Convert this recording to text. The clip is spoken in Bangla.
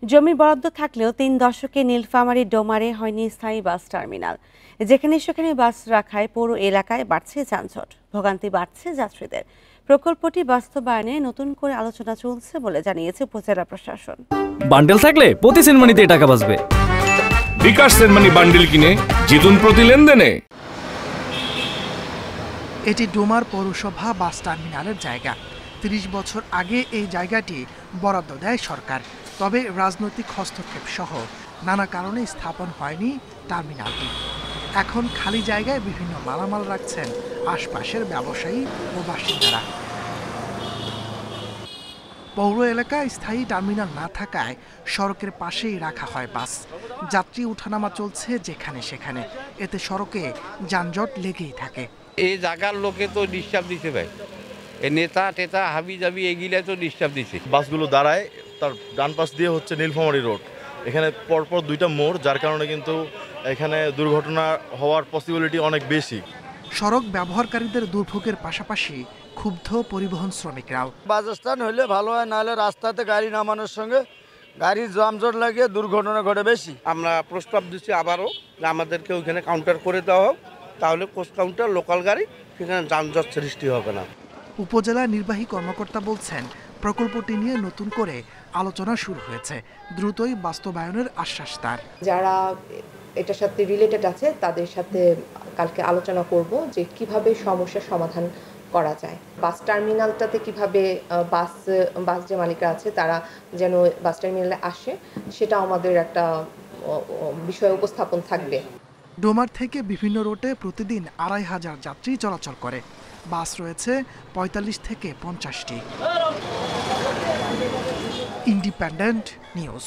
জমি বরাদ্দ থাকলেও ৩ দশকে নীলফামারী ডোমারে হয়নি স্থায়ী বাস টার্মিনাল। যেখানে সেখানে বাস রাখায় পৌর এলাকায় বাড়ছে যানজট, ভোগান্তি বাড়ছে যাত্রীদের। প্রকল্পটি বাস্তবায়নে নতুন করে আলোচনা চলছে বলে জানিয়েছে উপজেলা প্রশাসন। বান্ডেল থাকলে প্রতি সেনমানিতে টাকা বাঁচবে। বিকাশ সেনমানি বান্ডেল কিনে জিতুন প্রতি লেনদেনে। এটি ডোমার পৌরসভা বাস টার্মিনালের জায়গা। ৩০ বছর আগে এই জায়গাটি বরাদ্দ দেয় সরকার। তবে রাজনৈতিক হস্তক্ষেপ সহ নানা কারণে স্থাপন হয়নি টার্মিনালটি। এখন খালি জায়গায় বিভিন্ন মালামাল রাখছেন আশপাশের ব্যবসায়ী ও বাসিন্দারা। পৌর এলাকায় স্থায়ী টার্মিনাল না থাকায় সড়কের পাশেই রাখা হয় বাস। যাত্রী উঠানামা চলছে যেখানে সেখানে, এতে সড়কে যানজট লেগেই থাকে। এই জায়গার লোকে তো ডিস্টার্ব দিছে ভাই, এই নেতা টেতা হাবি জাবি এগুলা তো ডিস্টার্ব দিছে। বাসগুলো দাঁড়ায়, তার ডান পাশ দিয়ে হচ্ছে নীলফামারী রোড, এখানে পরপর দুইটা মোড়, যার কারণে কিন্তু এখানে দুর্ঘটনা হওয়ার পসিবিলিটি অনেক বেশি। সড়ক ব্যবহারকারীদের দুর্ভোগের পাশাপাশি ক্ষুব্ধ পরিবহন শ্রমিকরাও। বাসস্থান হইলে ভালো হয়, নাহলে রাস্তাতে গাড়ি নামানোর সঙ্গে গাড়ির যানজট লাগিয়ে দুর্ঘটনা ঘটে বেশি। আমরা প্রস্তাব দিচ্ছি আবারও যে আমাদেরকে ওইখানে কাউন্টার করে দেওয়া হোক, তাহলে পোস্ট কাউন্টার লোকাল গাড়ি, সেখানে যানজট সৃষ্টি হবে না। উপজেলা নির্বাহী কর্মকর্তা বলছেন, প্রকল্পটি নিয়ে নতুন করে আলোচনা শুরু হয়েছে, দ্রুতই বাস্তবায়নের আশ্বাস তার। যারা এটার সাথে রিলেটেড আছে তাদের সাথে কালকে আলোচনা করব যে কিভাবে সমস্যার সমাধান করা যায়। বাস টার্মিনালটাতে কিভাবে বাস যে মালিকরা আছে তারা যেন বাস টার্মিনালে আসে, সেটা আমাদের একটা বিষয় উপস্থাপন থাকবে। ডোমার থেকে বিভিন্ন রুটে প্রতিদিন ২৫০০ যাত্রী চলাচল করে। বাস রয়েছে ৪৫ থেকে ৫০টি। Independent news.